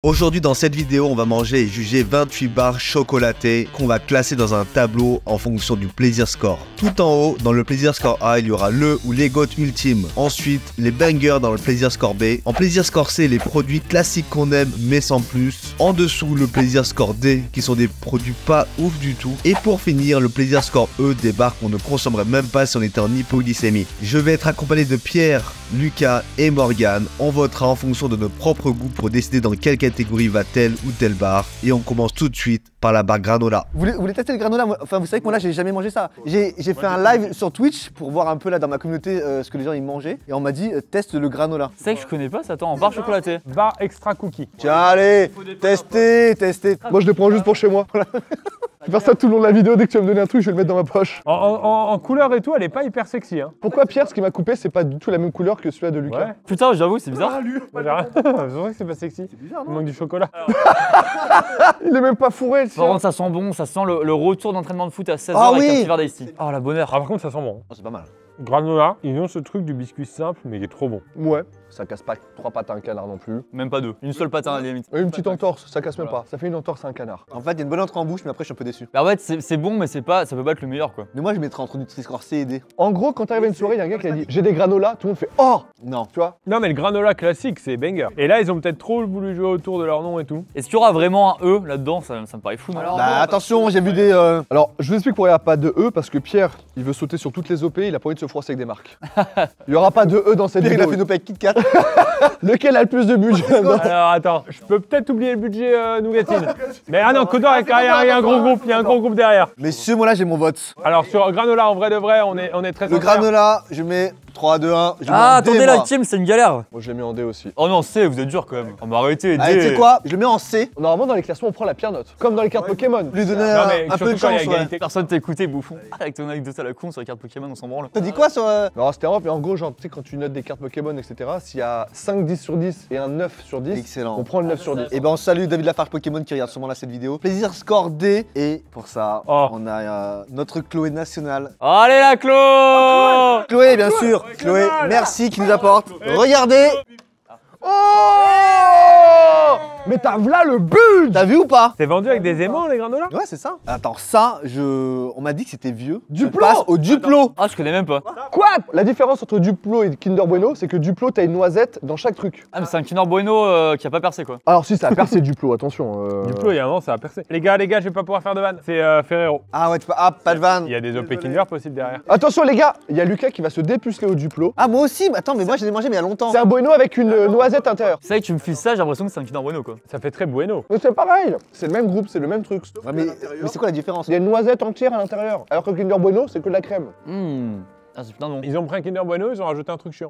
Aujourd'hui dans cette vidéo, on va manger et juger 28 barres chocolatées qu'on va classer dans un tableau en fonction du plaisir score. Tout en haut, dans le plaisir score A, il y aura le ou les GOAT ultimes. Ensuite, les bangers dans le plaisir score B. En plaisir score C, les produits classiques qu'on aime mais sans plus. En dessous, le plaisir score D, qui sont des produits pas ouf du tout. Et pour finir, le plaisir score E, des barres qu'on ne consommerait même pas si on était en hypoglycémie. Je vais être accompagné de Pierre, Lucas et Morgane. On votera en fonction de nos propres goûts pour décider dans quelle catégorie va telle ou telle barre. Et on commence tout de suite par la barre granola. Vous voulez tester le granola? Enfin, vous savez que moi là, j'ai jamais mangé ça. J'ai fait un live sur Twitch pour voir un peu là dans ma communauté ce que les gens ils mangeaient. Et on m'a dit teste le granola. C'est vrai que je connais pas ça, attends, en barre chocolatée. Barre extra cookie. Tiens, allez, testez. Moi je le prends juste pour chez moi. Je vais faire ça tout le long de la vidéo, dès que tu vas me donner un truc, je vais le mettre dans ma poche. En couleur et tout, elle est pas hyper sexy. Hein. Pourquoi Pierre, ce qui m'a coupé, c'est pas du tout la même couleur que celui de Lucas? Ouais. Putain, j'avoue, c'est bizarre. C'est vrai que c'est pas sexy. C'est bizarre, non? Il manque du chocolat. Il est même pas fourré, le Par sien. contre, ça sent bon, ça sent le retour d'entraînement de foot à 16h Ah avec oui. un petit verre d'ice. Oh la bonheur. Ah, par contre, ça sent bon. Oh, c'est pas mal. Granola, ils ont ce truc du biscuit simple, mais il est trop bon. Ouais, ça casse pas 3 pattes à un canard non plus. Même pas deux. Une seule patin à la limite. Et une petite entorse, ça casse même pas. Ça fait une entorse à un canard. En fait, il y a une bonne entrée en bouche, mais après, je suis un peu déçu. Bah ouais, c'est bon, mais c'est pas, ça peut pas être le meilleur quoi. Mais moi, je mettrais entre Nutri-Score C et D. En gros, quand t'arrives à une soirée, il y a un gars qui a dit j'ai des granolas, tout le monde fait oh. Non. Tu vois? Non, mais le granola classique, c'est banger. Et là, ils ont peut-être trop voulu jouer autour de leur nom et tout. Est-ce qu'il y aura vraiment un E là-dedans? Ça me paraît fou. Non Bah attention, j'ai vu des. Alors, je vous explique pourquoi il n'y a pas de E, parce que Pierre, il veut sauter sur toutes les OP, il a pas envie de se froisser avec des marques. Il y aura pas de E dans cette Il a vidéo. fait nos avec KitKat. Lequel a le plus de budget? Alors attends, je peux peut-être oublier le budget Nougatine. Mais ah non, Codor, il y a un gros groupe, il y a un gros groupe derrière. Messieurs, moi là, j'ai mon vote. Alors sur granola, en vrai de vrai, on est très Le sincère. granola, je mets 3, 2, 1. Je mets Ah, en D, attendez, moi. la team, c'est une galère. Moi, je l'ai mis en D aussi. Oh non, C, vous êtes dur quand même. Oh, mais arrêtez, D. Allez, tu sais quoi? Je le mets en C. Normalement, dans les classements, on prend la pire note. Comme dans les cartes Pokémon. Lui donner Non, mais un peu de surtout quand il y a chance, ouais. égalité. Personne t'a écouté, bouffon. Avec ton anecdote à la con sur les cartes Pokémon, on s'en branle. T'as dit quoi sur. Non, c'était off, mais en gros, genre, tu sais, quand tu notes des cartes Pokémon, etc., s'il y a 5 10 sur 10 et un 9 sur 10, Excellent. on prend le 9 sur 10. Et ben on salue David Lafarge Pokémon qui regarde sûrement là cette vidéo. Plaisir score D. Et pour ça, on a notre Chloé nationale. Allez la Clo. Chloé, bien sûr. Chloé, merci qui nous apporte. Regardez. Oh! Mais t'as v'là le but! T'as vu ou pas? C'est vendu avec des aimants les granolas? Ouais, c'est ça. Attends, ça, on m'a dit que c'était vieux. Duplo. Je passe au Duplo. Ah, je connais même pas. Quoi? La différence entre Duplo et Kinder Bueno, c'est que Duplo, t'as une noisette dans chaque truc. Ah, mais c'est un Kinder Bueno qui a pas percé quoi. Alors si, ça a percé Duplo, attention. Duplo, il y a un moment, ça a percé. Les gars, je vais pas pouvoir faire de vanne. C'est Ferrero. Ah ouais, tu peux. Ah, pas de vanne. Il y a des OP Kinder possibles derrière. Attention les gars, il y a Lucas qui va se dépuceler au Duplo. Ah, moi aussi. Attends, mais moi, je l'ai mangé, mais il y a longtemps. C'est un Bueno avec une noisette intérieure. C'est vrai que tu me files ça, j'ai l'impression que c'est un Kinder Bueno quoi. Ça fait très bueno. Mais c'est pareil, c'est le même groupe, c'est le même truc. Ouais, mais c'est quoi la différence? Il y a une noisette entière à l'intérieur, alors que Kinder Bueno, c'est que de la crème. Ah, c'est putain bon. Ils ont pris un Kinder Bueno, ils ont rajouté un truc chiant.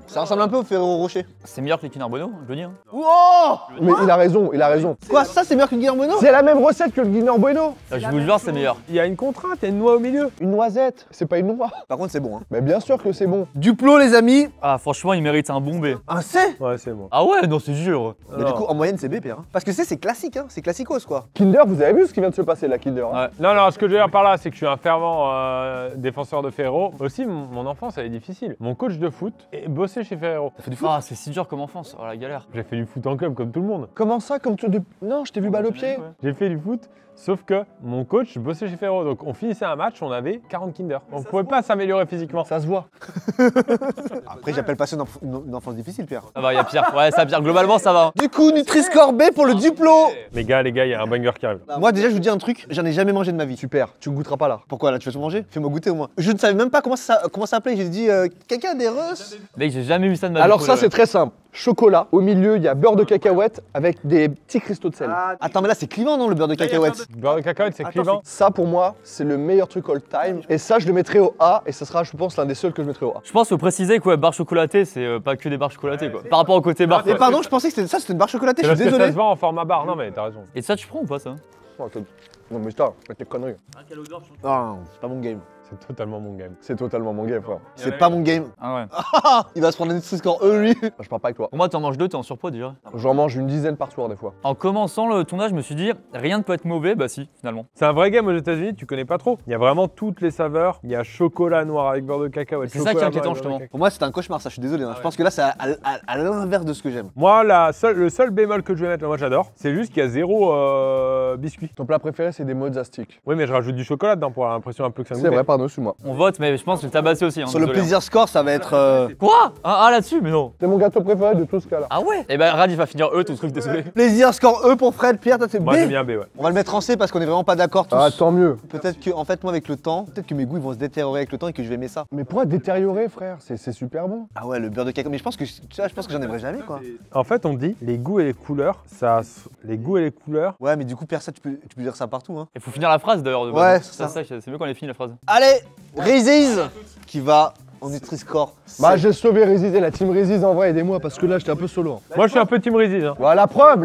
Ça ressemble un peu au Ferrero Rocher. C'est meilleur que les Kinder Bueno, je le dis. Hein. Wow! Mais il a raison, il a raison. Quoi, ça, c'est meilleur qu'une Kinder Bueno? C'est la même recette que le Kinder Bueno. Ah, je vous le jure, c'est meilleur. Il y a une contrainte, il y a une noix au milieu. Une noisette, c'est pas une noix. Par contre, c'est bon, hein. Mais bien sûr que c'est bon. Duplo, les amis. Ah, franchement, il mérite un bon B. Un C? Ouais, c'est bon. Ah ouais, non, c'est dur. Mais du coup, en moyenne, c'est B, Pierre. Parce que C, c'est classique, hein. C'est classicos, quoi. Kinder, vous avez vu ce qui vient de se passer là, Kinder hein? Ouais. Non, ce que je veux dire par là, c'est que je suis un fervent défenseur de Ferrero. Aussi, mon enfance, elle est difficile. Mon coach de foot est bossé chez Ferrero. Ah, c'est si dur comme enfance. Oh la galère. J'ai fait du foot en club comme tout le monde. Comment ça, comme tu... Non, je t'ai vu balle au pied. J'ai fait du foot, sauf que mon coach bossait chez Ferrero. Donc on finissait un match, on avait 40 Kinder. On pouvait pas s'améliorer physiquement. Ça se voit. Après, j'appelle pas ça une enfance difficile, Pierre. Ça va, il y a pire. Ouais, ça pire. Globalement, ça va. Du coup, Nutri-Score B pour le Duplo. Les gars, il y a un banger qui arrive. Moi, déjà, je vous dis un truc, j'en ai jamais mangé de ma vie. Super, tu goûteras pas là. Pourquoi là, tu vas tout manger? Fais-moi goûter au moins. Je ne savais même pas comment ça s'appelait. J'ai dit, quelqu'un a des Russes? Mec, j'ai jamais vu ça de ma vie. Alors pour ça, le- c'est très simple. Chocolat, au milieu, il y a beurre de cacahuète avec des petits cristaux de sel. Attends, mais là, c'est clivant, non, le beurre de cacahuète? Beurre de cacahuète, c'est clivant. Ça, pour moi, c'est le meilleur truc all time. Et ça, je le mettrai au A. Et ça sera, je pense, l'un des seuls que je mettrai au A. Je pense qu'il faut préciser que barre chocolatée, c'est pas que des barres chocolatées quoi. Par rapport au côté barre. Mais quoi. pardon, je pensais que c'était une barre chocolatée, C'est je suis parce que ça désolé. se vend en format bar. Non, mais t'as raison. Et ça, tu prends ou pas ça? Oh, non, mais ça, faites tes conneries. Ah, c'est pas mon game. C'est totalement mon game. C'est totalement mon game, frère. C'est pas mon game. Ah ouais. Il va se prendre un Nutri-Score E, lui. Moi, je parle pas avec toi. Pour moi, t'en manges 2, t'es en surpoids déjà. J'en mange une dizaine par soir des fois. En commençant le tournage, je me suis dit, rien ne peut être mauvais, bah si, finalement. C'est un vrai game aux États-Unis, tu connais pas trop. Il y a vraiment toutes les saveurs. Il y a chocolat noir avec beurre de cacahuète. C'est ça qui est chocolat inquiétant, noir avec beurre de justement. cacahuète. Pour moi, c'est un cauchemar, ça, je suis désolé. Hein. Je pense que là, c'est à l'inverse de ce que j'aime. Moi, le seul bémol que je vais mettre, moi j'adore, c'est juste qu'il y a 0 biscuit. Ton plat préféré, c'est des mozza sticks. Oui, mais je rajoute du chocolat dedans pour avoir l'impression un peu que ça me C'est vrai, pardon, suis-moi. On vote, mais je pense que je vais le tabasser aussi. Hein, Sur le désolé, plaisir score, ça va être. Quoi là-dessus, mais non. C'est mon gâteau préféré de tout ce cas-là. Ah ouais. Eh ben, Rad, il va finir E, ton truc, désolé. Plaisir score E pour Fred. Pierre, toi, c'est B. Moi j'aime bien B, ouais. On va le mettre en C parce qu'on est vraiment pas d'accord tous. Ah, tant mieux. Peut-être que, en fait, moi, avec le temps, peut-être que mes goûts ils vont se détériorer avec le temps et que je vais aimer ça. Mais pourquoi détériorer, frère? C'est super bon. Ah ouais, le beurre de cacao. Mais je pense que, tu vois, je pense que j'en aimerais jamais, quoi. En fait, on dit les goûts et les couleurs, les goûts et les couleurs. Ouais, mais du coup, Pierre, ça, tu peux dire ça partout, hein. Il faut finir la phrase d'ailleurs. De Ouais, base. c'est ça. C'est mieux quand elle est finie la phrase. Allez, Reese's qui va en Nutri-Score. Bah, j'ai sauvé Résis et la team Résis en vrai, aidez-moi parce que là, j'étais un peu solo. Moi je suis un peu team Résis. Hein. Bah, la preuve.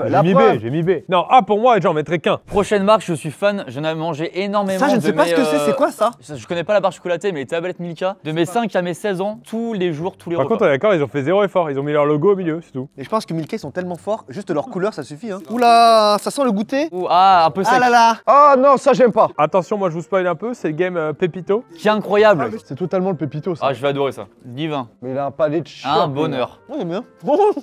J'ai mis B, j'ai mis B. Non, A pour moi, j'en mettrais qu'un. Prochaine marque, je suis fan, j'en ai mangé énormément. Ça, je ne sais de pas mes, ce que c'est quoi ça? Je connais pas la barre chocolatée, mais les tablettes Milka, de mes 5 à mes 16 ans, tous les jours, tous les Par repas. contre, on est d'accord, ils ont fait 0 effort. Ils ont mis leur logo au milieu, c'est tout. Et je pense que Milka, ils sont tellement forts, juste leur couleur, ça suffit, hein. Oula, ça sent le goûter. Ouh, ah, un peu sec. Ah là là. Ah non, ça, j'aime pas. Attention, moi je vous spoil un peu, c'est le game Pépito. Qui est incroyable. C'est totalement le pépito, ça. Ah, je vais adorer ça. Divin. Mais il a un palais de chien. Un bonheur. Ouais, j'aime bien.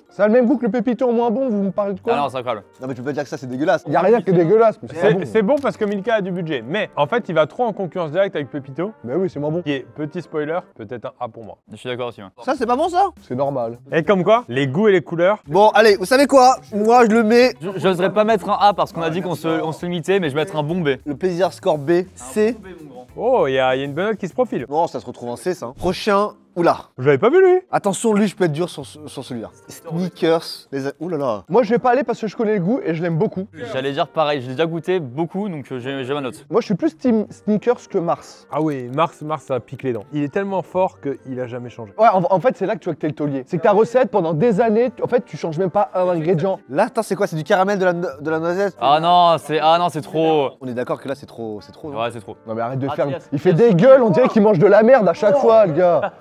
Ça a le même goût que le pépito en moins bon, vous me parlez de quoi? Ah non, c'est incroyable. Non, mais tu peux pas dire que ça, c'est dégueulasse. Y a rien qui est dégueulasse, mais c'est pas bon. C'est bon parce que Milka a du budget. Mais en fait, il va trop en concurrence directe avec Pépito. Mais oui, c'est moins bon. Qui est, petit spoiler, peut-être un A pour moi. Je suis d'accord aussi. Ouais. Ça, c'est pas bon, ça? C'est normal. Et comme quoi, les goûts et les couleurs. Bon, allez, vous savez quoi? Moi, je le mets. Je n'oserais pas mettre un A parce qu'on a dit qu'on se limitait, mais je vais mettre un bon B. Le plaisir score B, C. Oh, il y a une bonne note qui se profile. Non, ça se retrouve en C, ça. Hein. Prochain. Oula. Je l'avais pas vu lui. Attention, lui, je peux être dur sur celui-là. Sneakers. Ouh là là. Moi, je vais pas aller parce que je connais le goût et je l'aime beaucoup. J'allais dire pareil, j'ai déjà goûté beaucoup, donc j'ai ma note. Moi, je suis plus team sneakers que Mars. Ah oui, Mars, ça pique les dents. Il est tellement fort qu'il a jamais changé. Ouais, en fait, c'est là que tu vois que t'es le taulier. C'est que ta recette, pendant des années, en fait, tu changes même pas un ingrédient. Là, attends, c'est quoi? C'est du caramel de la noisette? Ah non, c'est trop. On est d'accord que là, c'est trop. Non Ouais, c'est trop. Non, mais arrête de Ah, faire. yes, Il fait yes. des gueules, on dirait qu'il mange de la merde à chaque fois, le gars.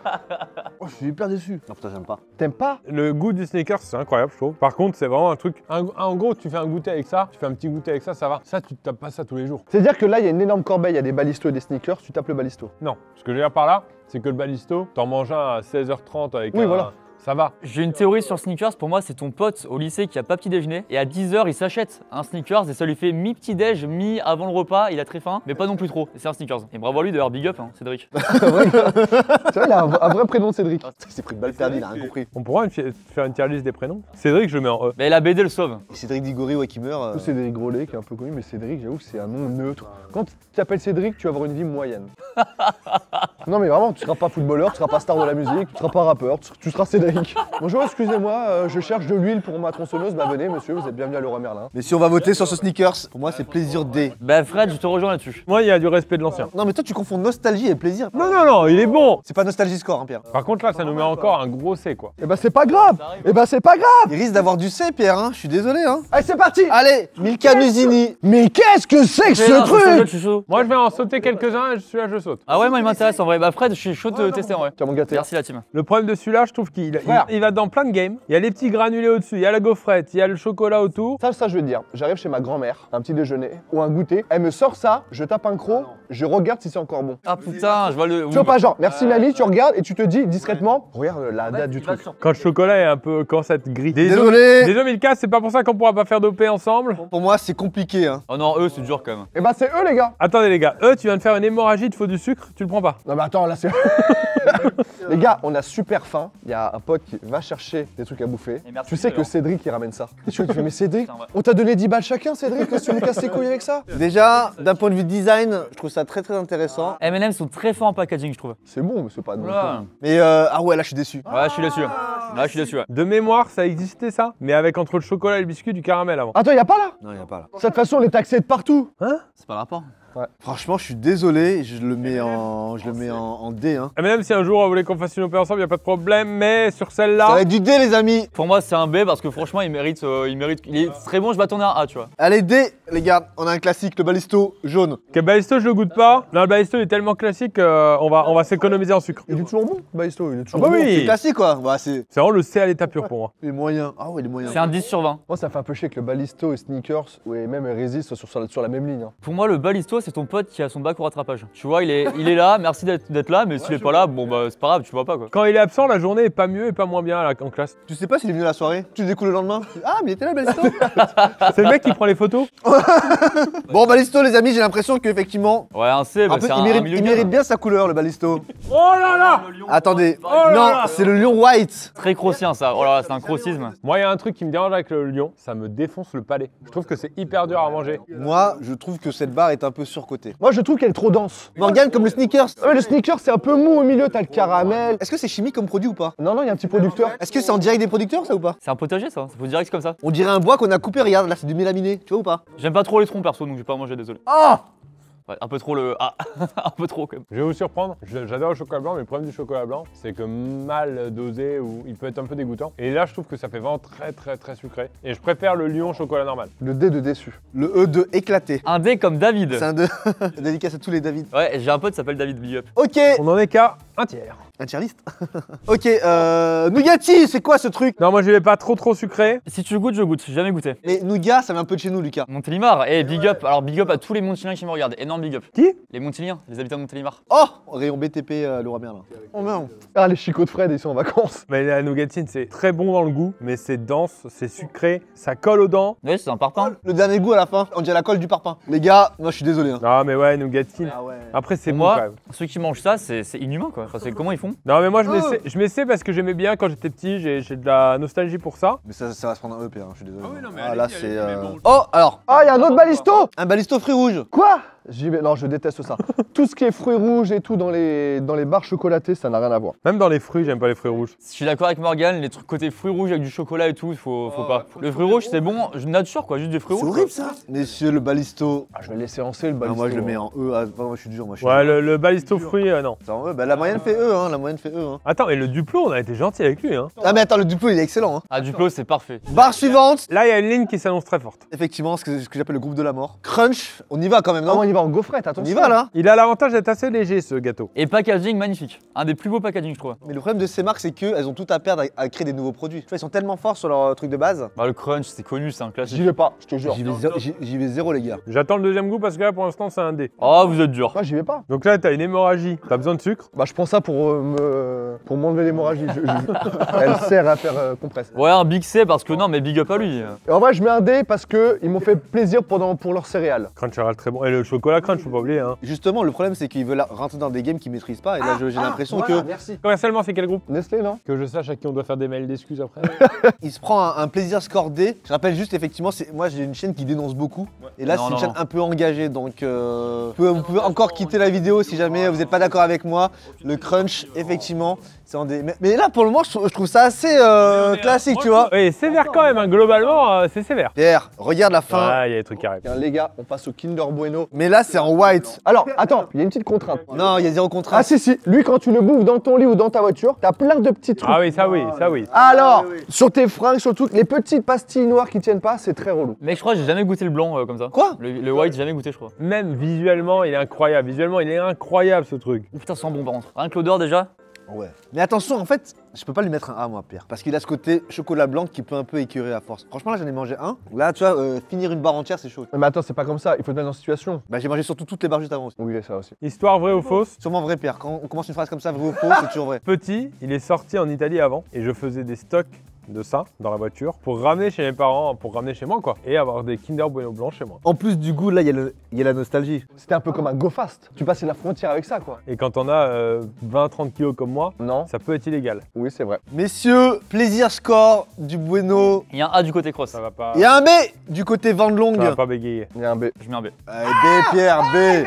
Oh, je suis hyper déçu. Non, putain, j'aime pas. T'aimes pas? Le goût du sneakers, c'est incroyable, je trouve. Par contre, c'est vraiment un truc. En gros, tu fais un goûter avec ça, tu fais un petit goûter avec ça, ça va. Ça, tu te tapes pas ça tous les jours. C'est-à-dire que là, il y a une énorme corbeille, il y a des balistos et des sneakers, tu tapes le balisto. Non. Ce que je veux dire par là, c'est que le balisto, t'en manges un à 16h30 avec Oui, un. voilà. Ça va. J'ai une théorie sur sneakers, pour moi c'est ton pote au lycée qui a pas petit déjeuner et à 10h il s'achète un sneakers et ça lui fait mi-petit déj, mi avant le repas, il a très faim, mais pas non plus trop, et c'est un sneakers. Et bravo à lui d'ailleurs, big up, hein, Cédric. C'est vrai, il a un vrai prénom, Cédric. Il s'est pris de balle perdue, il a rien compris. On pourra faire une tier list des prénoms. Cédric, je le mets en E. Mais la BD le sauve. Et Cédric Diggory, ouais, qui meurt. Cédric Grolet, qui est un peu connu, mais Cédric, j'avoue que c'est un nom neutre. Quand tu t'appelles Cédric, tu vas avoir une vie moyenne. Non, mais vraiment, tu seras pas footballeur, tu seras pas star de la musique, tu seras pas rappeur, tu seras Cédric. Bonjour, excusez-moi, je cherche de l'huile pour ma tronçonneuse. Bah venez, monsieur, vous êtes bienvenu à Leroy Merlin. Mais si on va voter sur ce sneakers, pour moi, c'est plaisir D. Bah Fred, je te rejoins là-dessus. Moi, il y a du respect de l'ancien. Non, mais toi, tu confonds nostalgie et plaisir. Non, il est bon. C'est pas nostalgie score, hein, Pierre. Par contre, là, ça nous met encore un gros C, quoi. Eh bah c'est pas grave. Eh bah c'est pas grave. Il risque d'avoir du C, Pierre, hein. Je suis désolé, hein. Allez, c'est parti. Allez, Milka Nusini. Mais qu'est-ce que c'est que ce truc? Je suis chaud. Moi, je vais en sauter quelques-uns et celui-là, je saute. Ah ouais, moi il m'intéresse en vrai. Bah Fred, je suis chaud de tester en vrai. Tiens, mon gâté. Merci la team. Le problème de celui-là, je trouve qu'il Frère. il va dans plein de games. Il y a les petits granulés au-dessus, il y a la gaufrette, il y a le chocolat autour. Ça, je veux te dire. J'arrive chez ma grand-mère, un petit déjeuner ou un goûter. Elle me sort ça, je tape un croc, je regarde si c'est encore bon. Ah putain, je vois le. Tu vois pas genre, merci mamie, tu regardes et tu te dis discrètement, regarde la date du truc. Quand le chocolat est un peu. Commence à être gris. Désolé. Désolé, Milka, c'est pas pour ça qu'on pourra pas faire d'OP ensemble. Pour moi, c'est compliqué, hein. Oh non, eux c'est dur quand même. Et bah c'est eux les gars. Attendez, les gars, tu viens de faire une hémorragie, il te faut du sucre, tu le prends pas. Non mais attends, là c'est... Les gars, on a super faim. Il y a un pote qui va chercher des trucs à bouffer. Et merci, Tu sais que alors. Cédric il ramène ça. Et tu fais mais Cédric, C'est vrai. on t'a donné 10 balles chacun Cédric, qu'est-ce que tu nous casses les couilles avec ça? Déjà, d'un point de vue design, je trouve ça très intéressant. M&M sont très forts en packaging, je trouve. C'est bon, mais c'est pas... Oula. Mais ah ouais, là, je suis déçu. Ouais, je suis déçu. Là, je suis déçu. Ouais. De mémoire, ça existait ça, mais avec entre le chocolat et le biscuit, du caramel avant. Attends, y a pas là? Non, il y a pas là. De toute façon, on est taxé de partout. C'est pas le rapport. Franchement, je suis désolé, je le mets en D. Hein. Et même si un jour on voulait qu'on fasse une opé ensemble, y a pas de problème, mais sur Ça celle-là. va être du D, les amis. Pour moi, c'est un B parce que franchement, il mérite. Il est très bon, je m'attendais à un A, tu vois. Allez, D, les gars. On a un classique, le balisto jaune. Que Balisto, je le goûte pas. Non, le Balisto il est tellement classique qu'on va s'économiser en sucre. Il est toujours bon, Balisto, il est toujours Ah bah bon. oui. C'est classique, quoi. Bah, c'est C'est vraiment le C à l'état pur pour moi. les moyens. Ah ouais, les moyens. C'est un 10 sur 20. Moi, ça me fait un peu chier que le Balisto et Sneakers, et même Resist, soient sur la même ligne. Hein. Pour moi, le balisto, c'est ton pote qui a son bac au rattrapage. Tu vois, il est là, merci d'être là, mais s'il est pas là, bon bah c'est pas grave, tu vois pas quoi. Quand il est absent, la journée est pas mieux et pas moins bien là, en classe. Tu sais pas s'il est venu la soirée. Tu découvres le lendemain. Ah, mais il était là, Balisto. C'est le mec qui prend les photos. Bon, Balisto, les amis, j'ai l'impression qu'effectivement, Ouais, un C, bah, un peu, c'est il un mérite, milieu il de mérite gamme. bien sa couleur, le Balisto. Oh là là. Attendez. là Non, là. c'est le lion white. Très crossien ça. Oh là là, c'est un crossisme. Moi, il y a un truc qui me dérange avec le lion, ça me défonce le palais. Je trouve que c'est hyper dur à manger. Moi, je trouve que cette barre est un peu surcotée. Moi, je trouve qu'elle est trop dense. Morgane, comme le sneakers. Ouais, le Sneakers, c'est un peu mou au milieu, t'as le caramel. Est-ce que c'est chimique comme produit ou pas? Non, non, il y a un petit producteur. Est-ce que c'est en direct des producteurs, ça ou pas? C'est un potager ça, faut dire que c'est comme ça. On dirait un bois qu'on a coupé, regarde, là c'est du mélaminé, tu vois ou pas? J'aime pas trop les troncs perso, donc j'ai pas mangé, désolé. Ah! Ouais, un peu trop le. Ah, un peu trop quand même. Je vais vous surprendre, j'adore le chocolat blanc, mais le problème du chocolat blanc, c'est que mal dosé, ou il peut être un peu dégoûtant. Et là, je trouve que ça fait vraiment très sucré. Et je préfère le lion chocolat normal. Le D de déçu. Le E de éclaté. Un D comme David. C'est un de. Dédicace à tous les David. Ouais, j'ai un pote qui s'appelle David Big Up. Ok! On en est qu'à un tiers. Un tier list. Ok, Nougatti, c'est quoi ce truc? Non, moi je vais pas trop sucré. Si tu goûtes, je goûte, j'ai jamais goûté. Mais Nougat, ça vient un peu de chez nous, Lucas. Montélimar, Big Up. Alors Big Up à tous les Montiliens qui me regardent. Énorme Big Up. Qui? Les Montiliens, les habitants de Montélimar. Oh! Rayon BTP, Leroy Merlin. Oh merde. Ah, les chicots de Fred, ils sont en vacances. Mais la nougatine, c'est très bon dans le goût, mais c'est dense, c'est sucré, ça colle aux dents. Ouais, c'est un parpaing. Le dernier goût à la fin, on dirait la colle du parpaing. Les gars, moi je suis désolé. Hein. Non, mais ouais, nougatine. Ah ouais. Après, c'est Pour bon quand moi, même. ceux qui mangent ça, c'est inhumain quoi. Enfin, c'est comment ils font? Non, mais moi je mets C parce que j'aimais bien quand j'étais petit, j'ai de la nostalgie pour ça. Mais ça va se prendre un EP, hein, je suis désolé. Ah oui, non, mais Ah allez-y, là allez-y, c'est. mais bon. Oh, alors, Ah, il y a un autre Balisto. un balisto fruits rouges. Quoi? Non, je déteste ça. Tout ce qui est fruits rouges et tout dans les barres chocolatées, ça n'a rien à voir. Même dans les fruits, j'aime pas les fruits rouges. Je suis d'accord avec Morgane, les trucs côté fruits rouges avec du chocolat et tout, faut pas. Le fruit rouge c'est bon, nature quoi, juste des fruits C'est rouges. horrible ça. Messieurs, le balisto. Ah, je vais le laisser en C, le Ah, Balisto. moi je le mets en E. Ah, moi je suis dur, moi je suis Ouais, dur. le balisto fruit, non. C'est en E. Bah la moyenne fait E, hein. La moyenne fait E, hein. Attends, et le Duplo, on a été gentil avec lui, hein. Ah mais attends, le Duplo il est excellent, hein. Ah Duplo c'est parfait. Barre suivante. Là, il y a une ligne qui s'annonce très forte. Effectivement, ce que j'appelle le groupe de la mort. Crunch, on y va quand même, Non, non? on y va en gaufrette, On attention. y va là. Il a l'avantage d'être assez léger, ce gâteau. Et packaging magnifique. Un des plus beaux packaging je trouve. Mais le problème de ces marques, c'est qu'elles ont tout à perdre à créer des nouveaux produits. Tu vois, ils sont tellement forts sur leur truc de base. Bah le crunch c'est connu, c'est un J'y classique. vais pas, je te jure. J'y vais zéro, les gars. J'attends le deuxième goût parce que là, pour l'instant, c'est un D. Oh vous êtes dur. Moi, j'y vais pas. Donc là, t'as une hémorragie, t'as besoin de sucre. Bah, je prends ça pour m'enlever l'hémorragie. Elle sert à faire compresse. Ouais un big C parce que non mais big up à lui. Et en vrai, je mets un D parce qu'ils m'ont fait plaisir pour leurs céréales. Crunchyroll très bon. Et le chocolat crunch, faut pas oublier, hein. Justement, le problème, c'est qu'ils veulent rentrer dans des games qu'ils maîtrisent pas. Et là, j'ai l'impression que Merci. Commercialement, c'est quel groupe? Nestlé, non? Que je sache à qui on doit faire des mails d'excuses après. il se prend un plaisir score D. Je rappelle juste, effectivement, moi j'ai une chaîne qui dénonce beaucoup. Et là, Non, c'est une non, chaîne non. un peu engagée. Donc, vous pouvez encore quitter la vidéo si jamais vous n'êtes pas d'accord avec moi. Le crunch, effectivement, c'est en D. Mais là, pour le moment, je trouve ça assez classique, tu vois. Oui, sévère quand même, hein. Globalement, c'est sévère. Pierre, regarde la fin. Ah, il y a des trucs qui arrivent. Bien, les gars, on passe au Kinder Bueno. Mais là, c'est en white. Alors, attends, il y a une petite contrainte. Non, il y a zéro Ah contraste. si, lui, quand tu le bouffes dans ton lit ou dans ta voiture, t'as plein de petits trucs. Ah oui, ça oui, ça oui. Alors, sur tes fringues, sur tout, les petites pastilles noires qui tiennent pas, c'est très relou. Mec je crois que j'ai jamais goûté le blanc comme ça. Quoi? Le white j'ai jamais goûté je crois. Même visuellement, il est incroyable. Visuellement, il est incroyable ce truc. Oh, putain ça sent bon par contre. Rien que l'odeur déjà. Ouais. Mais attention, en fait, je peux pas lui mettre un A, moi, Pierre. Parce qu'il a ce côté chocolat blanc qui peut un peu écœurer à force. Franchement, là, j'en ai mangé un. Là, tu vois, finir une barre entière, c'est chaud. Mais attends, c'est pas comme ça, il faut te mettre en situation. Bah, j'ai mangé surtout toutes les barres juste avant aussi. Oui, ça aussi. Histoire vraie ou fausse? Sûrement vrai, Pierre. Quand on commence une phrase comme ça, vrai ou faux, c'est toujours vrai. Petit, il est sorti en Italie avant et je faisais des stocks de ça dans la voiture pour ramener chez mes parents, pour ramener chez moi quoi, et avoir des Kinder Bueno blancs chez moi. En plus du goût, là, il y a la nostalgie. C'était un peu comme un go fast. Tu passais la frontière avec ça, quoi. Et quand on a 20-30 kilos comme moi, Non? ça peut être illégal. Oui, c'est vrai. Messieurs, plaisir score du Bueno. Il y a un A du côté cross. Ça va pas, Il y a un B du côté Vendlong. ça va pas bégayer. Il y a un B. Je mets un B. Allez, B, Pierre, B.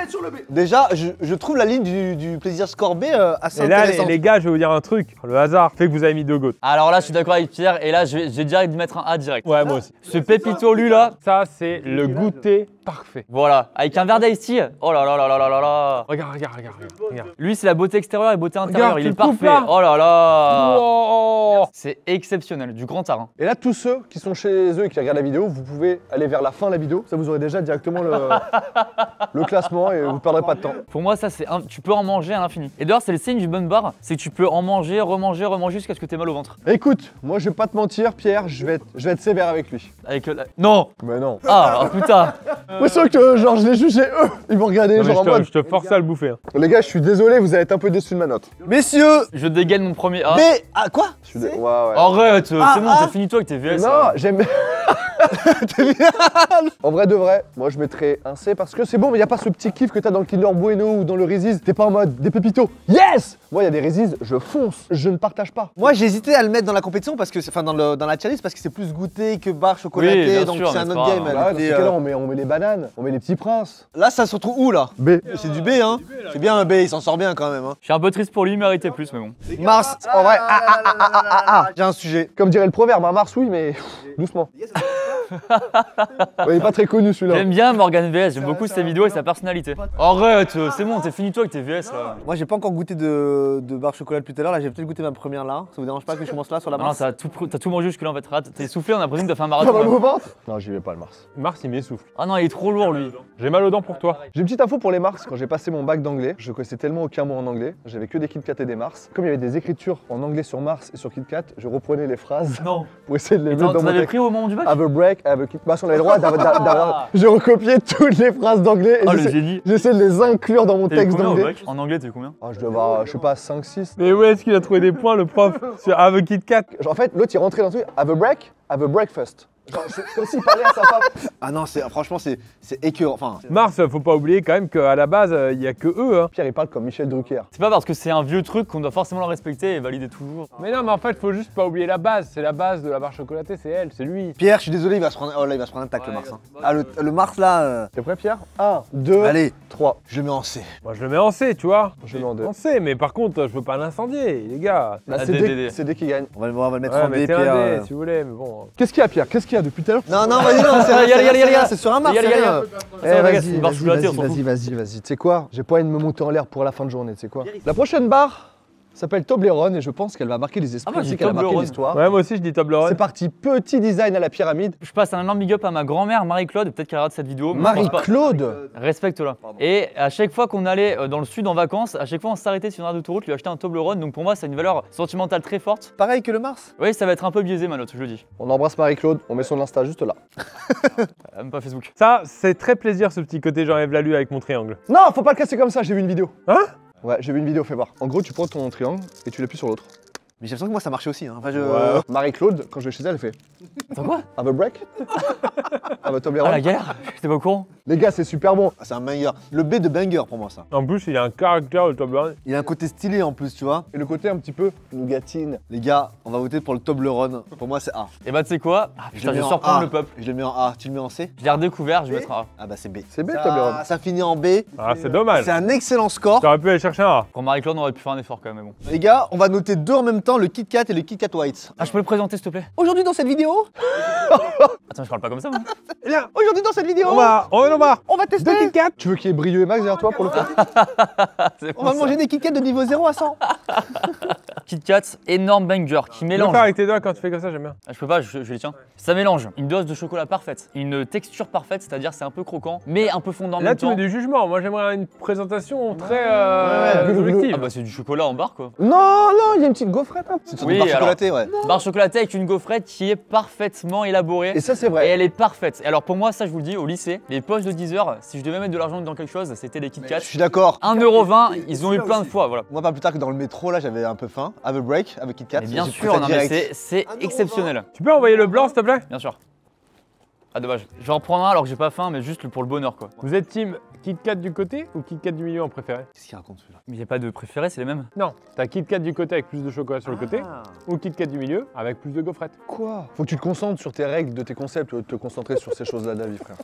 Déjà, je trouve la ligne du plaisir score B assez Et là, intéressante. les gars, je vais vous dire un truc. Le hasard fait que vous avez mis 2 gouttes. Alors là je suis d'accord avec Pierre et là j'ai direct de mettre un A direct. Ouais, moi aussi. Ce pépito lui là. Ça, c'est le goûter parfait. Voilà, avec un verre d'Ice Tea. Oh là là là là là là là. Regarde. Lui, c'est la beauté extérieure et beauté intérieure. Regarde, Il tu est le coupes parfait. là. Oh là là. Oh. C'est exceptionnel, du grand art. Hein. Et là, tous ceux qui sont chez eux et qui regardent la vidéo, vous pouvez aller vers la fin de la vidéo. Ça, vous aurez déjà directement le classement et vous ne perdrez pas de temps. Pour moi, ça, tu peux en manger à l'infini. Et d'ailleurs, c'est le signe du bonne barre, c'est que tu peux en manger, remanger jusqu'à ce que t'aies mal au ventre. Écoute, moi, je vais pas te mentir, Pierre, je vais être sévère avec lui. Avec Non. Mais non. Ah, oh, putain. Moi, c'est sûr que genre, je l'ai jugé, eux, ils vont regarder Non, mais genre en mode. je te force à le bouffer. Hein. Les gars, je suis désolé, vous allez être un peu déçus de ma note. Messieurs, Je dégaine mon premier A. mais. Ah, quoi? Je suis ouais, ouais. Arrête, c'est bon, ah. t'as fini toi avec tes VS. Non, là. j'aime. En vrai de vrai, moi je mettrais un C parce que c'est bon, mais il y a pas ce petit kiff que t'as dans le Kinder Bueno ou dans le Reese's. T'es pas en mode des pépitos. Yes. Moi, il y a des Reese's, je fonce, je ne partage pas. Moi j'ai hésité à le mettre dans la compétition parce que enfin dans la challenge parce que c'est plus goûté que barre chocolaté bien donc sûr, c'est un mais autre c'est game. pas elle Bah, dans était, ce cas-là, on met les bananes, on met les petits princes. Là ça se retrouve où là? B. C'est du B hein. C'est bien un B, il s'en sort bien quand même hein. Je suis un peu triste pour lui, il méritait plus, mais bon. Mars, en vrai, j'ai un sujet. Comme dirait le proverbe, un Mars, oui, mais doucement. Ouais, il est pas très connu celui-là. J'aime bien Morgan VS, j'aime beaucoup ses vidéos et sa personnalité. Arrête, c'est bon, t'es fini toi avec tes VS là. Moi j'ai pas encore goûté de barre chocolat depuis tout à l'heure, là j'ai peut-être goûté ma première là. Ça vous dérange pas que je commence là sur la Non, Mars? t'as tout mangé jusque là en fait. T'es soufflé, on a l'impression que t'as fait un Ça va marathon. au là. ventre. Non, j'y vais pas le Mars. Mars, il m'essouffle. Ah non, il est trop lourd lui. J'ai mal aux dents pour toi. J'ai une petite info pour les Mars. Quand j'ai passé mon bac d'anglais, je connaissais tellement aucun mot en anglais. J'avais que des Kit Kat et des Mars. Comme il y avait des écritures en anglais sur Mars et sur Kit Kat, je reprenais les phrases Non. pour essayer de les mettre dans T'en mon avais texte. pris au moment du bac? Have a break, have a Kit. Bah, si on avait le droit d'avoir. J'ai recopié toutes les phrases d'anglais et Ah le génie. j'essaie de les inclure dans mon T'as eu texte combien au d'anglais. bac? En anglais, t'as eu combien? Ah, je dois avoir, je sais pas, 5-6. Mais où est-ce qu'il a trouvé des points, le prof, sur Have a Kit Kat? En fait, l'autre il rentrait dans le truc, have a break, have a breakfast. Genre, c'est comme s'il parlait à sa femme. Ah non, franchement c'est écœurant. Enfin, Mars, faut pas oublier quand même qu'à la base, il y a que eux. Hein. Pierre, il parle comme Michel Drucker. C'est pas parce que c'est un vieux truc qu'on doit forcément le respecter et valider toujours. Mais non, mais en fait, faut juste pas oublier la base. C'est la base de la barre chocolatée, c'est elle, c'est lui. Pierre, je suis désolé, il va se prendre. Oh là, il va se prendre un tacle le Mars. Hein. Ah le Mars là. T'es prêt, Pierre 1, 2, Allez, 3. je le mets en C. Moi, je le mets en C, tu vois. Je le mets en D. En C, mais par contre, je veux pas l'incendier, les gars. Là, Ah, c'est D. D, c'est D qui gagne. On va le mettre Ouais, en D, mettez un Pierre. D, si vous voulez, mais bon. Qu'est-ce qu'il y a, Pierre? Qu'est-ce qu'il y a depuis tout à l'heure? Non, vas-y, non, c'est rien, c'est sur un Mars. Les gars, c'est les gars, rien. Eh, Ça, vas-y, c'est une barre chocolatée, on s'en fout. vas-y. Tu sais quoi? J'ai pas envie de me monter en l'air pour la fin de journée, tu sais quoi? La prochaine barre s'appelle Toblerone et je pense qu'elle va marquer les esprits moi, je ainsi dis qu'elle a marqué Toblerone. l'histoire. Ouais, moi aussi, je dis Toblerone. C'est parti, petit design à la pyramide. Je passe un énorme big up à ma grand-mère Marie-Claude, peut-être qu'elle regarde cette vidéo. mais je pense pas. Marie-Claude. Respecte-la. Et à chaque fois qu'on allait dans le sud en vacances, à chaque fois on s'arrêtait sur une aire d'autoroute, lui acheter un Toblerone. Donc pour moi, c'est une valeur sentimentale très forte. Pareil que le Mars. Oui, ça va être un peu biaisé ma note, je le dis. On embrasse Marie-Claude, on met son Insta juste là. Même pas Facebook. Ça, c'est très plaisir, ce petit côté j'enlève la lue avec mon triangle. Non, faut pas le casser comme ça, j'ai vu une vidéo. Hein? Ouais, j'ai vu une vidéo, fais voir. En gros, tu prends ton triangle et tu l'appuies sur l'autre. Mais j'ai l'impression que moi ça marchait aussi. Hein. Enfin, Marie-Claude, quand je vais chez elle, elle fait Attends quoi? Have a break. Have a Ah Toblerone. la galère, j'étais pas au courant. Les gars, c'est super bon. Ah, c'est un banger. Le B de banger pour moi ça. En plus, il a un caractère, le Toblerone. Il a un côté stylé en plus, tu vois. Et le côté un petit peu nougatine. Les gars, on va voter pour le Toblerone. Pour moi c'est A. Et bah tu sais quoi? Ah putain, le je mets en surprends A. le peuple. Je le mets en A. Tu le mets en C? Je l'ai redécouvert, je vais mettre un A. Ah bah c'est B. C'est B, Toblerone. Ça finit en B. Ah, c'est dommage. C'est un excellent score. T'aurais pu aller chercher un A. Pour Marie-Claude, on aurait pu faire un effort quand même, mais bon. Les gars, on va noter deux en même temps, le Kit Kat et le Kit Kat White. Ah, je peux le présenter s'il te plaît? Aujourd'hui dans cette vidéo, Attends, je parle pas comme ça moi. Eh bien, aujourd'hui dans cette vidéo, on va tester. Deux Kit Kat. Tu veux qu'il y ait Brieux et Max derrière toi pour le faire? C'est On va bon, ça. manger des Kit Kat de niveau 0 à 100. Kit Kat, énorme banger qui Tu peux le mélange. faire avec tes doigts quand tu fais comme ça, j'aime bien. Ah, je peux pas, je les tiens. Ça mélange une dose de chocolat parfaite, une texture parfaite, c'est-à-dire c'est un peu croquant, mais un peu fondant en Là, même tu mets temps. du jugement. Moi, j'aimerais une présentation très ouais. objective. Ah bah c'est du chocolat en barre quoi. Non, il y a une petite gaufrette. Hein. C'est sur Oui, des barres alors. chocolatées, ouais. Barre chocolatée avec une gaufrette qui est parfaitement élaborée. Et ça, c'est Et vrai. elle est parfaite. Et alors pour moi, ça je vous le dis, au lycée, les poches de 10 heures, si je devais mettre de l'argent dans quelque chose, c'était les Kit Kat. Je suis d'accord. 1,20 €, ils ont eu plein de fois, voilà. Moi, pas plus tard que dans le métro, là, j'avais un peu faim. Have a break avec Kit Kat. Mais bien J'ai sûr, pris ça non, mais direct. c'est exceptionnel. Tu peux envoyer le blanc, s'il te plaît? Bien sûr. Ah dommage. Je vais en prendre un alors que j'ai pas faim, mais juste pour le bonheur quoi. Vous êtes team Kit Kat du côté ou Kit Kat du milieu en préféré? Qu'est-ce qu'il raconte celui-là? Mais il n'y a pas de préféré, c'est les mêmes. Non, t'as Kit Kat du côté avec plus de chocolat sur le côté ou Kit Kat du milieu avec plus de gaufrettes. Quoi? Faut que tu te concentres sur tes règles, de tes concepts, au lieu de te concentrer sur ces choses-là de la vie, frère.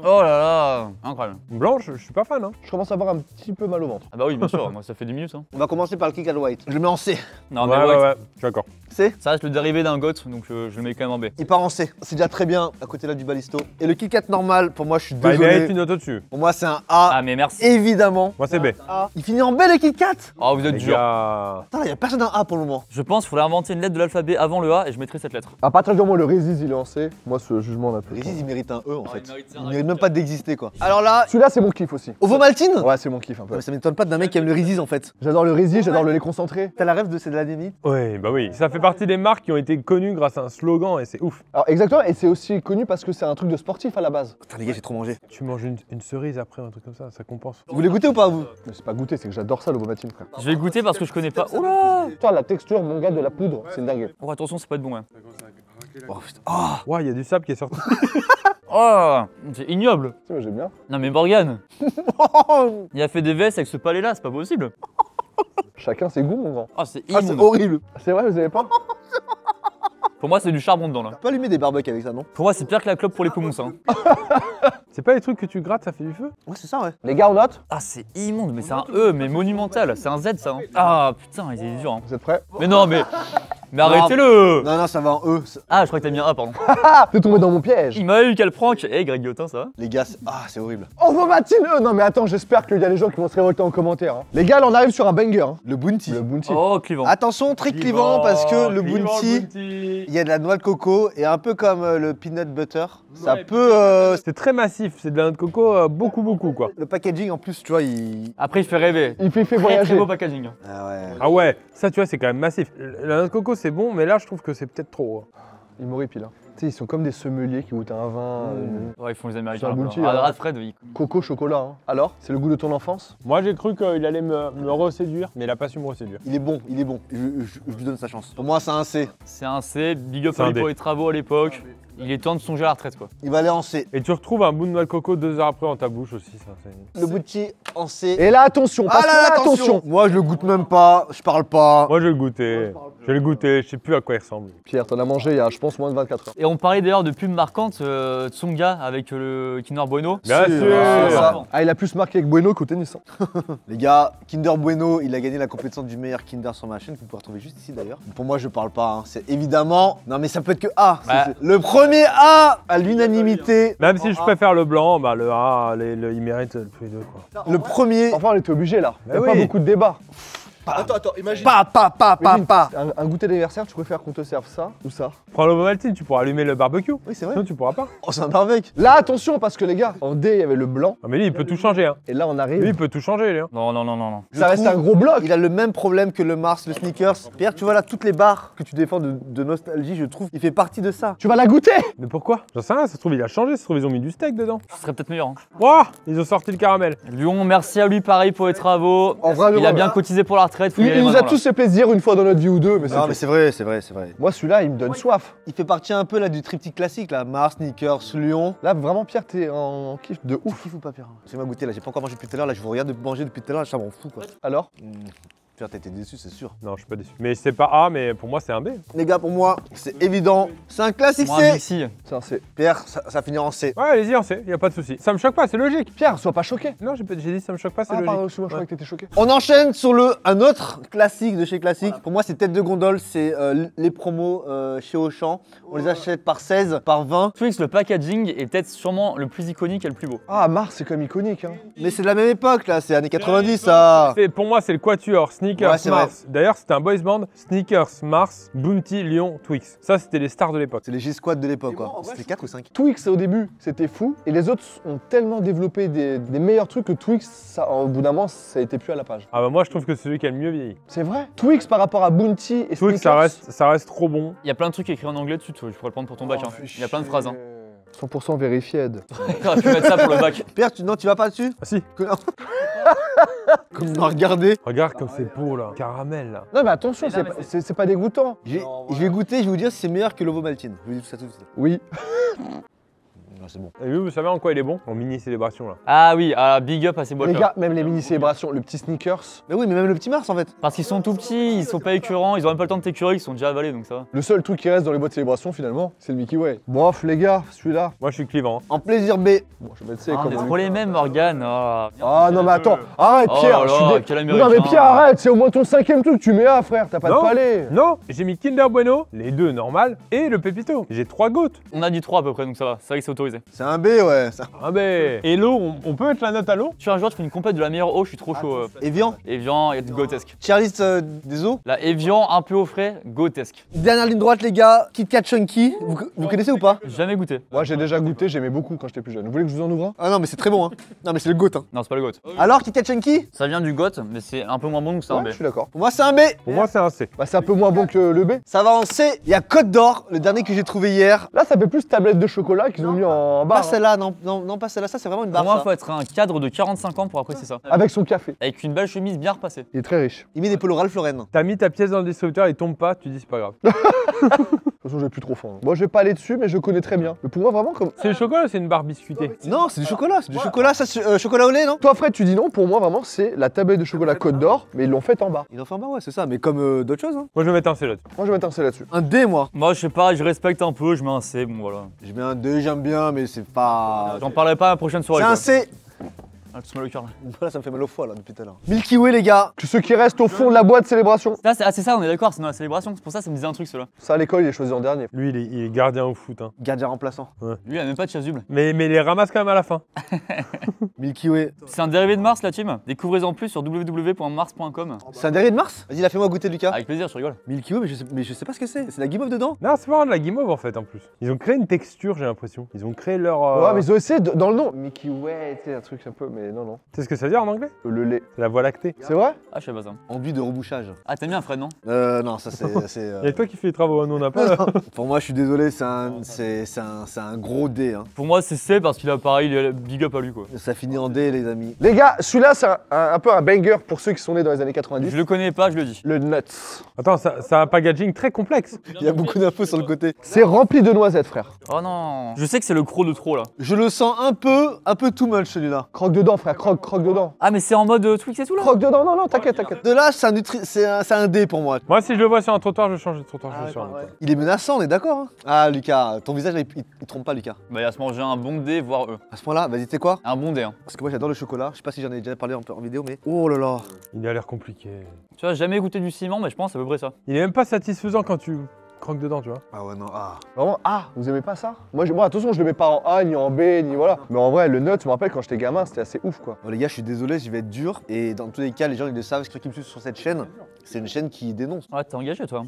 Oh là là, incroyable. Blanche, je suis pas fan. Hein. Je commence à avoir un petit peu mal au ventre. Ah bah oui, bien sûr, moi ça fait 10 minutes. Hein. On va commencer par le Kit Kat White. Je le mets en C. Non ouais, mais ouais, ouais. ouais, je suis d'accord. C. Ça reste le dérivé d'un goth, donc je le mets quand même en B. Il part en C. C'est déjà très bien à côté là du balisto. Et le Kit Kat normal, pour moi, je suis Bah, il désolé. mérite une note au-dessus. Pour moi, c'est un A. Ah mais merci. Évidemment. Moi, c'est B. A. Il finit en B le Kit Kat. Oh vous êtes Les dur. gars. Attends, là, y a personne d'un A pour le moment. Je pense qu'il faudrait inventer une lettre de l'alphabet avant le A et je mettrais cette lettre. À partir du moment où le Résis il est en C, moi ce jugement n'a plus. Régis, il mérite un E en fait. il mérite Il mérite même pas d'exister quoi. Alors là, Celui-là c'est mon kiff aussi. Ovomaltine. Ouais, c'est mon kiff un peu. Ça m'étonne pas d'un mec qui aime le Résis en fait. J'adore le Résis, j'adore le lait concentré. T'as la rêve de c'est de la limite. Oui, bah oui. Ça fait partie des marques qui ont été connues grâce à un slogan et c'est ouf. Alors exactement, et c'est aussi connu parce que c'est un truc de sportif à la base. Putain les gars, j'ai trop mangé. Tu manges une cerise après, un truc comme ça compense. Vous voulez goûter ou pas vous? Mais c'est pas goûter, c'est que j'adore ça l'Ovomaltine frère. Je vais goûter parce que je connais pas. Oh là. Toi la texture, mon gars, de la poudre, c'est une dingue. Oh attention, c'est pas de bon hein. Oh putain. Oh. Ouais, il y a du sable qui est sorti. Oh, c'est ignoble. Tu sais, moi j'aime bien. Non mais Morgane, il a fait des vestes avec ce palais là, c'est pas possible. Chacun ses goûts mon grand. Oh c'est Ah c'est immonde. horrible. C'est vrai, vous avez pas? Pour moi c'est du charbon dedans là. Tu peux allumer des barbecues avec ça non? Pour moi c'est pire que la clope pour les poumons ça. Hein. C'est pas les trucs que tu grattes, ça fait du feu? Ouais c'est ça ouais. Les gars, on note? Ah c'est immonde, mais c'est un E, mais monumental, c'est un Z ça. Hein. Ah putain, il est dur. Hein. Vous êtes prêts? Mais non mais arrêtez-le. Non non ça va en E. Ah je crois que t'as mis un A pardon. Ah, t'es tombé dans mon piège. Il m'a eu quel prank. Eh Greg Guillotin ça va? Les gars, c'est horrible. Ovomaltine, non mais attends, j'espère qu'il y a des gens qui vont se révolter en commentaire. Hein. Les gars, là on arrive sur un banger. Hein. Le Bounty. Le Bounty. Oh clivant. Attention, très clivant parce que le Clivant, Bounty, il y a de la noix de coco et un peu comme le peanut butter. Ça peut. C'est très massif, c'est de la noix de coco beaucoup quoi. Le packaging en plus, tu vois, il. Après il fait rêver. Il fait Très voyager. beau packaging. Ah ouais. Ah ouais, ça tu vois c'est quand même massif. La noix de coco c'est bon, mais là je trouve que c'est peut-être trop. Il m'horripile. Hein. Tu sais, ils sont comme des sommeliers qui goûtent un vin. Ouais ils font les américains. C'est un là, Bounty, là. hein. Radfred, oui. Coco, chocolat. Hein. Alors, c'est le goût de ton enfance? Moi j'ai cru qu'il allait me reséduire, mais il a pas su me reséduire. Il est bon, il est bon. Je lui donne sa chance. Pour moi, c'est un C. C'est un C, big up C'est à un lui D. pour les travaux à l'époque. Il est temps de songer à la retraite quoi. Il va aller en C. Et tu retrouves un bout de noix de coco 2 heures après dans ta bouche aussi, ça c'est... Le Bounty en C. Et là, attention, Ah parce que là, là, attention. Moi, je le goûte même pas. Je parle pas. Moi je vais le goûter, je sais plus à quoi il ressemble. Pierre, t'en as mangé il y a, je pense, moins de 24 heures. Et on parlait d'ailleurs de pub marquante, Tsonga avec le Kinder Bueno. Bien sûr. sûr. Ah, il a plus marqué avec Bueno qu'au tennis. Hein. Les gars, Kinder Bueno, il a gagné la compétition du meilleur Kinder sur ma chaîne, que vous pouvez retrouver juste ici d'ailleurs. Pour moi, je parle pas. Hein. C'est évidemment. Non, mais ça peut être que A. Bah. Le premier A à l'unanimité. Même si je préfère le blanc, bah le A, il mérite tous les deux quoi. Le premier. Enfin, on était obligé là. Il y a Bah pas oui. beaucoup de débats. Attends, imagine. Pas. Un goûter d'anniversaire, tu préfères qu'on te serve ça ou ça? Prends l'Ovomaltine, tu pourras allumer le barbecue. Oui, c'est vrai. Sinon tu pourras pas. Oh, c'est un barbecue. Là, attention, parce que les gars, en D, il y avait le blanc. Ah mais lui il peut tout changer hein. Et là, on Lui arrive. il peut tout changer lui hein. Non. Je Ça reste trouve un gros bloc. Il a le même problème que le Mars, le Snickers. Pierre, tu vois là, toutes les barres que tu défends de nostalgie, je trouve, il fait partie de ça. Tu vas la goûter. Mais pourquoi? J'en sais rien, ça se trouve il a changé, ça se trouve ils ont mis du steak dedans. Ce serait peut-être meilleur. Hein. Wouah, ils ont sorti le caramel. Lyon, merci à lui pareil pour les travaux. En vrai, Il a ouais. bien cotisé pour la retraite. Faut y Il aller nous a maintenant, tous fait plaisir une fois dans notre vie ou deux, mais c'est Non, tout. mais c'est vrai, c'est vrai. Moi, celui-là, il me donne soif. Il fait partie un peu là du triptyque classique là, Mars, Snickers, Lyon. Là, vraiment, Pierre, t'es en kiff de ouf. Kiff ou pas Pierre? J'ai ma goûter là, j'ai pas encore mangé depuis tout à l'heure, là je vous regarde manger depuis tout à l'heure, ça m'en fout quoi. Alors? Pierre, t'as été déçu, c'est sûr. Non, je suis pas déçu. Mais c'est pas A, mais pour moi c'est un B. Les gars, pour moi, c'est évident, c'est un classique Moi, C. Mixi. C'est un C. Pierre, ça finira en C. Ouais, allez-y, on sait, y a pas de souci. Ça me choque pas, c'est logique. Pierre, sois pas choqué. Non, j'ai dit ça me choque pas, c'est Ah, logique. pardon, excuse-moi, je Ouais. croyais que t'étais choqué. On enchaîne sur un autre classique de chez Classique. Pour moi, c'est tête de gondole, c'est les promos chez Auchan. On les achète par 16, par 20. Twix, le packaging est peut-être sûrement le plus iconique et le plus beau. Ah, Mars, c'est comme iconique. Hein. Mais c'est de la même époque là, c'est années 90 ça. Pour moi, c'est le Quatuor, Sneakers, Ouais, c'est vrai. Mars. D'ailleurs, c'était un boys band. Sneakers, Mars, Bounty, Lyon, Twix. Ça, c'était les stars de l'époque. C'est les G-Squad de l'époque quoi. C'était 4 ou 5. Twix, au début, c'était fou. Et les autres ont tellement développé des meilleurs trucs que Twix, ça, au bout d'un moment, ça a été plus à la page. Ah bah moi, je trouve que c'est celui qui a le mieux vieilli. C'est vrai. Twix par rapport à Bounty et Twix, Snickers. ça reste trop bon. Il y a plein de trucs écrits en anglais dessus, tu pourrais le prendre pour ton bac. Hein. Il y a plein de phrases. Hein. 100% vérifié. T'aurais pu mettre ça pour le bac. Pierre, non, tu vas pas dessus? Ah si, Comme on a regardé. regarde comme c'est beau là. Caramel là. Non, mais attention, c'est pas dégoûtant. Je vais goûter, je vais vous dire si c'est meilleur que l'Ovomaltine. Je vous dis tout ça tout de suite. Oui. Ah, c'est bon. Et lui, vous savez en quoi il est bon? En mini célébration là. Ah oui, big up à ces Les boîtes-là. gars, même les mini célébrations, le petit sneakers, Mais oui, mais même le petit Mars en fait. Parce qu'ils sont tout petits, ils sont pas écœurants, ils ont même pas le temps de t'écœurer, ils sont déjà avalés donc ça va. le seul truc qui reste dans les boîtes de célébration finalement, c'est le Mickey Way. Bof les gars, celui-là. Moi, je suis clivant. Hein. En plaisir B. Bon, je vais mettre C Ah, on comme est on trop lui. les mêmes, Morgane. Ah non mais attends, arrête Oh Pierre, là je suis là, dé- quel Non mais Américain. Pierre arrête, c'est au moins ton 5ème truc, tu mets A frère, t'as pas Non. de palais. Non, j'ai mis Kinder Bueno, les deux normales, et le Pépito. J'ai 3 gouttes. On a dit 3 à peu près donc ça va, c'est vrai que c'est autorisé. C'est un B, ouais. Ça. Ah ben. Et l'eau, on peut mettre la note à l'eau? Tu es un joueur, tu fais une compète de la meilleure eau, je suis trop chaud. Evian. Evian et Gotesque. Cheerlist des eaux. La Evian un peu au frais, Gotesque. Dernière ligne droite, les gars. Kit Kat Chunky. Vous connaissez ou pas? Jamais goûté. Moi j'ai déjà goûté, j'aimais beaucoup quand j'étais plus jeune. Vous voulez que je vous en ouvre un? Ah non, mais c'est très bon, hein. Non, mais c'est le goat, hein. Non, c'est pas le Goat. Alors, Kit Kat Chunky? Ça vient du Goat, mais c'est un peu moins bon donc c'est un Ouais, B. je suis d'accord. Pour moi, c'est un B. Pour moi, c'est un C. Bah c'est un peu moins bon que le B. Ça va en C. Il y a Côte d'Or, le dernier que j'ai trouvé hier. Là ça fait plus tablette de chocolat qu'ils ont mis en barre. Pas celle-là, non, pas celle-là. Ça, c'est vraiment une Pour barre. moi, ça. faut être un cadre de 45 ans pour apprécier ça. Avec son café. Avec une belle chemise bien repassée. Il est très riche. Il met des polos Ralph Lauren. T'as mis ta pièce dans le distributeur, il tombe pas, tu dis c'est pas grave. De toute façon j'ai plus trop faim. Moi je vais pas aller dessus mais je connais très bien. Mais pour moi vraiment comme... C'est le chocolat ou c'est une barre biscuitée? Non, c'est du chocolat. C'est du chocolat, ça, chocolat au lait, non? Toi Fred tu dis non, pour moi vraiment c'est la tablette de chocolat Côte d'Or mais ils l'ont faite en bas. Il en fait un bar, ouais, c'est ça. Mais comme d'autres choses, hein. Moi, je vais mettre un C là-dessus. Moi je vais mettre un C là-dessus. Un D, moi. Moi, je sais pas, je respecte un peu, je mets un C, bon voilà. J'ai mis un D, j'aime bien, mais c'est pas. J'en parlerai pas à la prochaine soirée. C'est un quoi. C. Ah, tu te mets le cœur là. Voilà, ça me fait mal au foie là depuis tout à l'heure. Milky Way, les gars. Que ceux qui restent au fond de la boîte célébration. Là, c'est ça, on est d'accord, c'est dans la célébration. C'est pour ça que ça me disait un truc, cela. Ça à l'école il est choisi en dernier. Lui, il est gardien au foot. Hein. Gardien remplaçant. Lui, il a même pas de chasuble. Mais il les ramasse quand même à la fin. Milky Way. C'est un dérivé de Mars, la team. Découvrez-en plus sur www.mars.com. C'est un dérivé de Mars? Vas-y, la fais-moi goûter, Lucas. Avec plaisir, je rigole. Milky Way, mais je sais pas ce que c'est. C'est la guimauve dedans? Non, c'est pas de la guimauve en fait en plus. Ils ont créé une texture, j'ai l'impression. Ils ont créé leur. Ouais mais ils ont essayé dans le nom. Mickey Way, tu sais un truc un peu mais non non. Tu sais ce que ça veut dire en anglais? Le lait. C'est la voie lactée. C'est vrai? Ah, je sais pas ça. Enduit de rebouchage. Ah, t'aimes bien Fred, non? Non, ça c'est. Il y a que toi qui fais les travaux, nous on n'a pas. Pour moi, je suis désolé, c'est un gros D. Hein. Pour moi, c'est C parce qu'il a pareil, il est big up à lui quoi. Ça finit en D, les amis. Les gars, celui-là c'est un peu un banger pour ceux qui sont nés dans les années 90. Je le connais pas, je le dis. Le Nuts. Attends, ça a un packaging très complexe. Il y a beaucoup d'infos sur le côté. C'est rempli de noisettes frère. Oh non. Je sais que c'est le croc de trop là. Je le sens un peu too much celui-là. Croque dedans frère, croque dedans. Ah, mais c'est en mode Twix et tout là? Croque dedans, non t'inquiète. De là, c'est un D pour moi. Moi, si je le vois sur un trottoir, je change de trottoir. je le sur un trottoir. Il est menaçant, on est d'accord hein. Ah, Lucas, ton visage, il trompe pas, Lucas. Bah, il va se manger un bon D, voire E. À ce point-là, vas-y, tu sais quoi? Un bon D, hein. Parce que moi, j'adore le chocolat. Je sais pas si j'en ai déjà parlé en vidéo, mais. Oh là là. Il a l'air compliqué. Tu vois, jamais goûté du ciment, mais je pense à peu près ça. Il est même pas satisfaisant quand tu croques dedans, tu vois. Ah ouais, non, ah. Vraiment, vous aimez pas ça? Moi attention, je le mets pas en A, ni en B, ni voilà. Mais en vrai, le Nut, je me rappelle quand j'étais gamin, c'était assez ouf quoi. Bon, les gars, je suis désolé, je vais être dur. Et dans tous les cas, les gens, ils le savent, ceux qui me suivent sur cette chaîne, c'est une chaîne qui dénonce. Ouais, t'es engagé toi.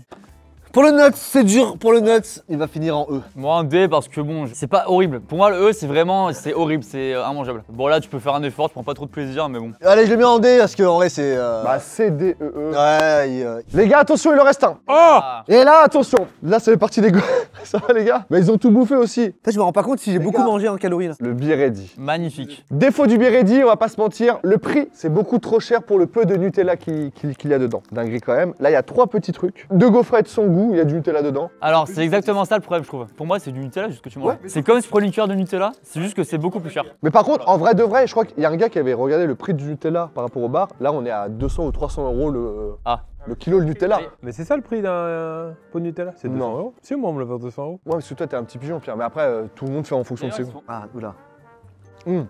Pour le Nuts, c'est dur. Pour le Nuts, il va finir en E. Moi, un D parce que bon, c'est pas horrible. Pour moi, le E, c'est horrible, c'est immangeable. Bon, là, tu peux faire un effort, tu prends pas trop de plaisir, mais bon. Allez, je le mets en D parce que en vrai, c'est. Bah C, D, E, E. Ouais, Les gars, attention, il en reste un. Oh Ah. Et là, attention, là ça fait partie des go. Ça va les gars? Mais ils ont tout bouffé aussi. je me rends pas compte si j'ai beaucoup gars. mangé en calories là. Le Biredi. Magnifique. Défaut du Biredi, on va pas se mentir, le prix c'est beaucoup trop cher pour le peu de Nutella qu'il y a dedans. Dinguerie quand même. Là il y a 3 petits trucs. 2 gaufrettes sans goût, il y a du Nutella dedans. Alors, c'est exactement ça le problème, je trouve. Pour moi, c'est du Nutella, juste que tu manges. Ouais. C'est comme si tu prenais une cuillère de Nutella, c'est juste que c'est beaucoup plus cher. Mais par contre, en vrai de vrai, je crois qu'il y a un gars qui avait regardé le prix du Nutella par rapport au bar. Là on est à 200 ou 300 euros le kilo de Nutella. Mais c'est ça le prix d'un pot de Nutella? C'est 200 Non. euros? Si, moi on me le vend 200 euros. Ouais, parce que toi t'es un petit pigeon Pierre, mais après tout le monde fait en fonction de ses goûts. Ah, oula. Et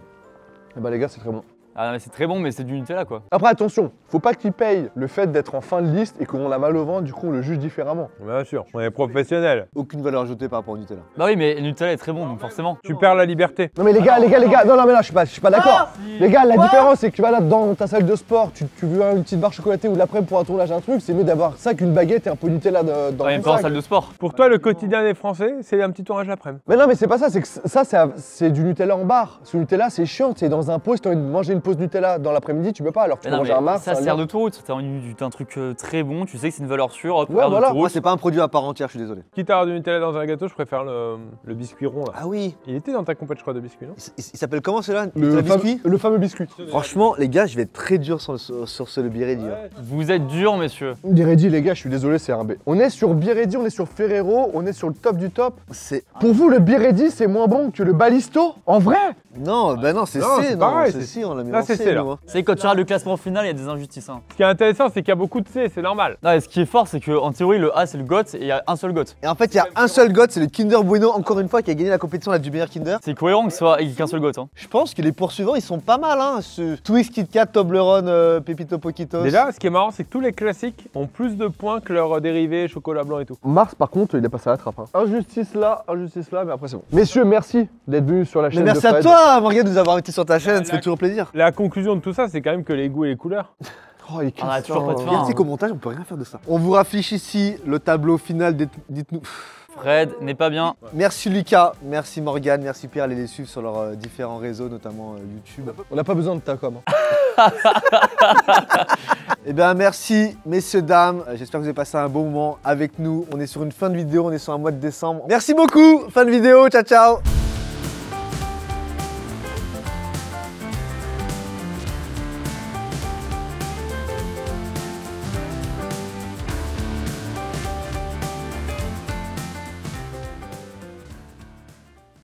bah les gars, c'est très bon. Ah, mais c'est très bon, mais c'est du Nutella quoi. Après attention, faut pas qu'ils payent le fait d'être en fin de liste et qu'on a mal au ventre, du coup on le juge différemment. Bien sûr, on est professionnel. Aucune valeur ajoutée par rapport au Nutella. Bah oui, mais Nutella est très bon, donc forcément. Tu perds la liberté. Non mais les gars, non mais là je suis pas d'accord. Les gars, la différence c'est que tu vas là dans ta salle de sport, tu veux une petite barre chocolatée ou l'après pour un tournage un truc, c'est mieux d'avoir ça qu'une baguette et un peu de Nutella dans Ouais, ton mais pas en sac. salle de sport. Pour toi, le quotidien des Français, c'est un petit tournage l'après-midi. Mais non mais c'est pas ça, c'est que ça c'est du Nutella en barre. Ce Nutella c'est chiant, c'est dans un pot, si t'as envie de manger une pause Nutella dans l'après-midi, tu peux pas. Alors tu Mais peux non, manger un mais Mars. ça un sert Lion. d'autoroute. T'as un truc très bon, tu sais que c'est une valeur sûre. Hop, Ouais, regarde voilà. l'autoroute. Moi, c'est pas un produit à part entière, je suis désolé. Quitte à avoir du Nutella dans un gâteau, je préfère le biscuit rond là. Ah oui. Il était dans ta compète, je crois, de biscuits, non? Il s'appelle comment celui-là Le, biscuit le fameux biscuit. Franchement, les gars, je vais être très dur sur ce Biredi. Vous êtes durs, messieurs. Biredi, les gars, je suis désolé, c'est un B. On est sur Biredi, on est sur Ferrero, on est sur le top du top. C'est. Pour vous, le Biredi, c'est moins bon que le Balisto? En vrai? Non, bah non, c'est Non, C. c'est Non, pareil, c'est c'est- C, on l'a mis Là, en c'est C, C, là. nous, hein. C'est quand tu regardes le classement final, il y a des injustices. Hein. Ce qui est intéressant, c'est qu'il y a beaucoup de C, c'est normal. Non, et ce qui est fort, c'est qu'en théorie, le A c'est le GOAT et il y a un seul GOAT. Et en fait, il y a un seul GOAT, c'est le Kinder Bueno, encore une fois, qui a gagné la compétition là, du meilleur Kinder. C'est cohérent que ce soit qu'un seul GOAT. Hein. Je pense que les poursuivants, ils sont pas mal, hein. Ce Twix, Kit Kat, Toblerone, Pepito Poquitos. Déjà, ce qui est marrant, c'est que tous les classiques ont plus de points que leurs dérivés, chocolat blanc et tout. Mars, par contre, il est passé à la trappe. Hein. Injustice là, mais après c'est bon. Messieurs, merci d'être venus sur la Mais chaîne merci de à Fred. toi, Morgane, de nous avoir invité sur ta chaîne, ça fait toujours plaisir. La conclusion de tout ça, c'est quand même que les goûts et les couleurs. Oh, il On a casse toujours ça, pas de hein. fin. Regarde, c'est qu'au montage, on peut rien faire de ça. On vous raffiche ici le tableau final, dites-nous. Fred n'est pas bien. Merci Lucas, merci Morgane, merci Pierre, allez les suivre sur leurs différents réseaux, notamment YouTube. On n'a pas besoin de ta com. Eh bien merci messieurs, dames, j'espère que vous avez passé un bon moment avec nous. On est sur une fin de vidéo, on est sur un mois de décembre. Merci beaucoup, fin de vidéo, ciao ciao.